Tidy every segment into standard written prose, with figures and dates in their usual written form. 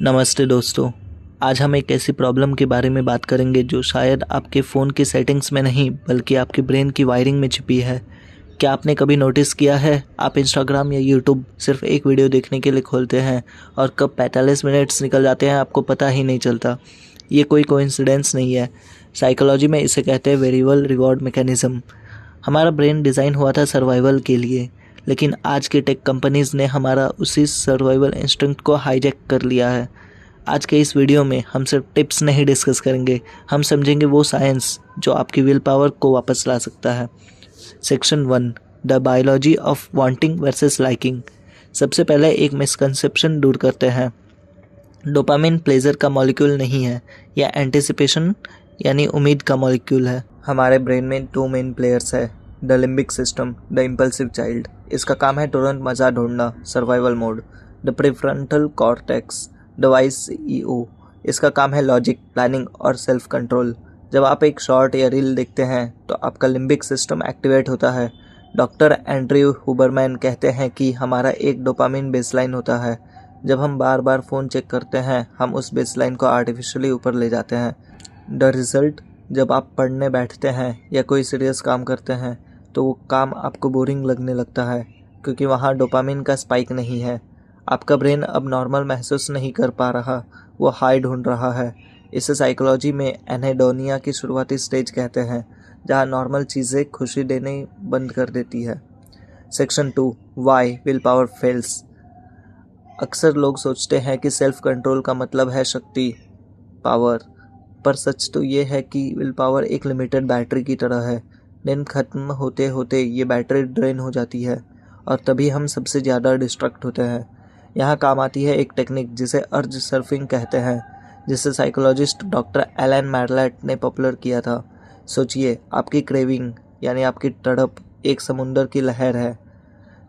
नमस्ते दोस्तों। आज हम एक ऐसी प्रॉब्लम के बारे में बात करेंगे जो शायद आपके फ़ोन की सेटिंग्स में नहीं बल्कि आपके ब्रेन की वायरिंग में छिपी है। क्या आपने कभी नोटिस किया है, आप इंस्टाग्राम या यूट्यूब सिर्फ एक वीडियो देखने के लिए खोलते हैं और कब 45 मिनट्स निकल जाते हैं आपको पता ही नहीं चलता। ये कोई कोइंसिडेंस नहीं है। साइकोलॉजी में इसे कहते हैं वेरिएबल रिवॉर्ड मैकेनिज़्म। हमारा ब्रेन डिज़ाइन हुआ था सर्वाइवल के लिए, लेकिन आज की टेक कंपनीज़ ने हमारा उसी सर्वाइवल इंस्टिंक्ट को हाईजैक कर लिया है। आज के इस वीडियो में हम सिर्फ टिप्स नहीं डिस्कस करेंगे, हम समझेंगे वो साइंस जो आपकी विल पावर को वापस ला सकता है। Section 1, the biology of wanting versus liking. सबसे पहले एक मिसकंसेप्शन दूर करते हैं। डोपामिन प्लेजर का मॉलिक्यूल नहीं है, या एंटिसिपेशन यानी उम्मीद का मॉलिक्यूल है। हमारे ब्रेन में दो मेन प्लेयर्स है, the limbic system, the impulsive child. इसका काम है तुरंत मज़ा ढूंढना, survival mode. The prefrontal cortex, the wise CEO. इसका काम है लॉजिक, प्लानिंग और सेल्फ कंट्रोल। जब आप एक शॉर्ट या रील देखते हैं तो आपका लिम्बिक सिस्टम एक्टिवेट होता है। डॉक्टर एंड्रयू हुबरमैन कहते हैं कि हमारा एक डोपामिन बेसलाइन होता है। जब हम बार बार फ़ोन चेक करते हैं हम उस बेसलाइन को आर्टिफिशियली ऊपर ले जाते हैं। द रिज़ल्ट, जब आप पढ़ने बैठते हैं या कोई सीरियस काम करते हैं तो वो काम आपको बोरिंग लगने लगता है, क्योंकि वहाँ डोपामिन का स्पाइक नहीं है। आपका ब्रेन अब नॉर्मल महसूस नहीं कर पा रहा, वो हाई ढूंढ रहा है। इसे साइकोलॉजी में एनेडोनिया की शुरुआती स्टेज कहते हैं, जहाँ नॉर्मल चीज़ें खुशी देने बंद कर देती है। Section 2, why willpower fails. अक्सर लोग सोचते हैं कि सेल्फ कंट्रोल का मतलब है शक्ति, पावर, पर सच तो ये है कि विल पावर एक लिमिटेड बैटरी की तरह है। दिन खत्म होते होते ये बैटरी ड्रेन हो जाती है और तभी हम सबसे ज़्यादा डिस्ट्रैक्ट होते हैं। यहाँ काम आती है एक टेक्निक जिसे अर्ज सर्फिंग कहते हैं, जिसे साइकोलॉजिस्ट डॉक्टर एलन मैरलेट ने पॉपुलर किया था। सोचिए, आपकी क्रेविंग यानी आपकी तड़प एक समुंदर की लहर है।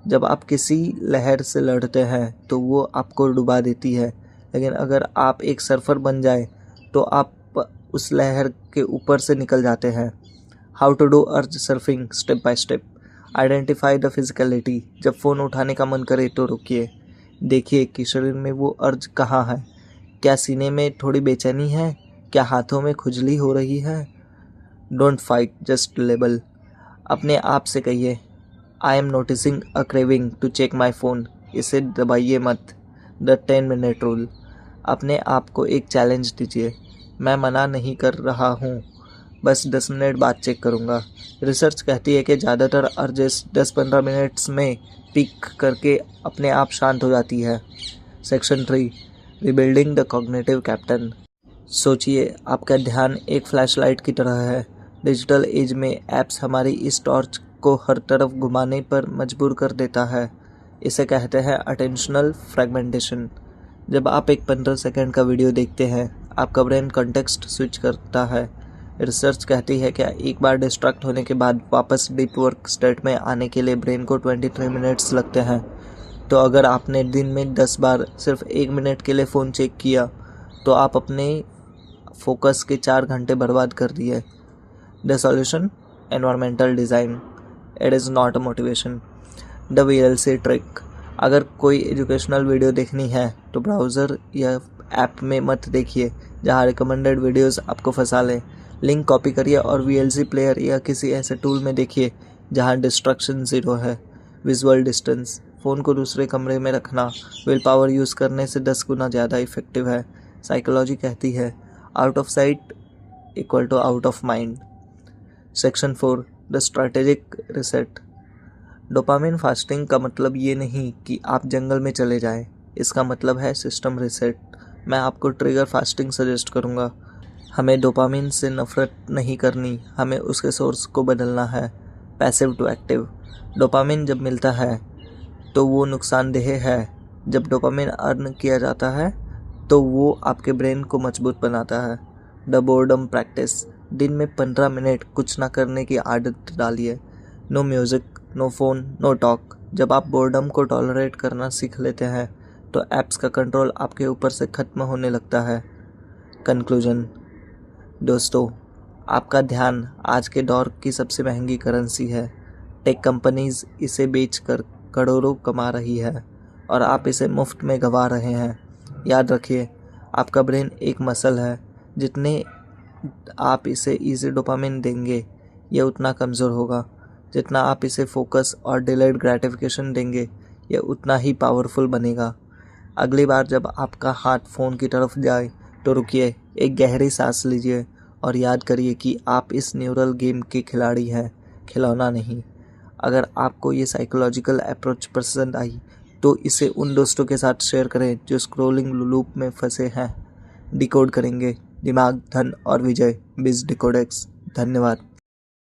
जब आप किसी लहर से लड़ते हैं तो वो आपको डुबा देती है, लेकिन अगर आप एक सर्फर बन जाए तो आप उस लहर के ऊपर से निकल जाते हैं। हाउ टू डू अर्ज surfing, step by step. Identify the physicality. जब फ़ोन उठाने का मन करे तो रुकिए, देखिए कि शरीर में वो अर्ज कहाँ है। क्या सीने में थोड़ी बेचैनी है? क्या हाथों में खुजली हो रही है? Don't fight, just label. अपने आप से कहिए, I am noticing a craving to check my phone. इसे दबाइए मत। The 10-minute rule. अपने आप को एक चैलेंज दीजिए, मैं मना नहीं कर रहा हूँ, बस 10 मिनट बाद चेक करूँगा। रिसर्च कहती है कि ज़्यादातर अर्जेस 10-15 मिनट्स में पीक करके अपने आप शांत हो जाती है। Section 3, rebuilding the cognitive captain. सोचिए, आपका ध्यान एक फ्लैशलाइट की तरह है। डिजिटल एज में ऐप्स हमारी इस टॉर्च को हर तरफ घुमाने पर मजबूर कर देता है। इसे कहते हैं अटेंशनल फ्रेगमेंटेशन। जब आप एक 15 सेकंड का वीडियो देखते हैं आपका ब्रेन कॉन्टेक्स्ट स्विच करता है। रिसर्च कहती है कि एक बार डिस्ट्रैक्ट होने के बाद वापस डीप वर्क स्टेट में आने के लिए ब्रेन को 23 मिनट्स लगते हैं। तो अगर आपने दिन में 10 बार सिर्फ 1 मिनट के लिए फ़ोन चेक किया तो आप अपने फोकस के 4 घंटे बर्बाद कर दिए। The solution, environmental design, it is not a motivation. The VLC trick. अगर कोई एजुकेशनल वीडियो देखनी है तो ब्राउज़र या ऐप में मत देखिए जहाँ रिकमेंडेड वीडियोस आपको फंसा लें। लिंक कॉपी करिए और वीएलसी प्लेयर या किसी ऐसे टूल में देखिए जहाँ डिस्ट्रक्शन ज़ीरो है। Visual distance. फ़ोन को दूसरे कमरे में रखना विल पावर यूज़ करने से 10 गुना ज़्यादा इफ़ेक्टिव है। साइकोलॉजी कहती है out of sight equal to out of mind. Section 4, the strategic reset. Dopamine fasting का मतलब ये नहीं कि आप जंगल में चले जाएं, इसका मतलब है सिस्टम रिसेट। मैं आपको ट्रिगर फास्टिंग सजेस्ट करूँगा। हमें डोपामिन से नफ़रत नहीं करनी, हमें उसके सोर्स को बदलना है। Passive to active. डोपामिन जब मिलता है तो वो नुकसानदेह है, जब डोपामिन अर्न किया जाता है तो वो आपके ब्रेन को मजबूत बनाता है। The boredom practice. दिन में 15 मिनट कुछ ना करने की आदत डालिए। No music, no phone, no talk. जब आप बोर्डम को टॉलरेट करना सीख लेते हैं तो ऐप्स का कंट्रोल आपके ऊपर से ख़त्म होने लगता है। कंक्लूजन। दोस्तों, आपका ध्यान आज के दौर की सबसे महंगी करेंसी है। टेक कंपनीज़ इसे बेचकर करोड़ों कमा रही है और आप इसे मुफ्त में गंवा रहे हैं। याद रखिए, आपका ब्रेन एक मसल है, जितने आप इसे ईजी डोपामिन देंगे ये उतना कमज़ोर होगा। जितना आप इसे फोकस और डिलेड ग्रेटिफिकेशन देंगे ये उतना ही पावरफुल बनेगा। अगली बार जब आपका हाथ फ़ोन की तरफ जाए तो रुकिए, एक गहरी सांस लीजिए और याद करिए कि आप इस न्यूरल गेम के खिलाड़ी हैं, खिलौना नहीं। अगर आपको ये साइकोलॉजिकल अप्रोच पसंद आई तो इसे उन दोस्तों के साथ शेयर करें जो स्क्रोलिंग लूप में फंसे हैं। डिकोड करेंगे दिमाग, धन और विजय, बिज डिकोडेक्स। धन्यवाद।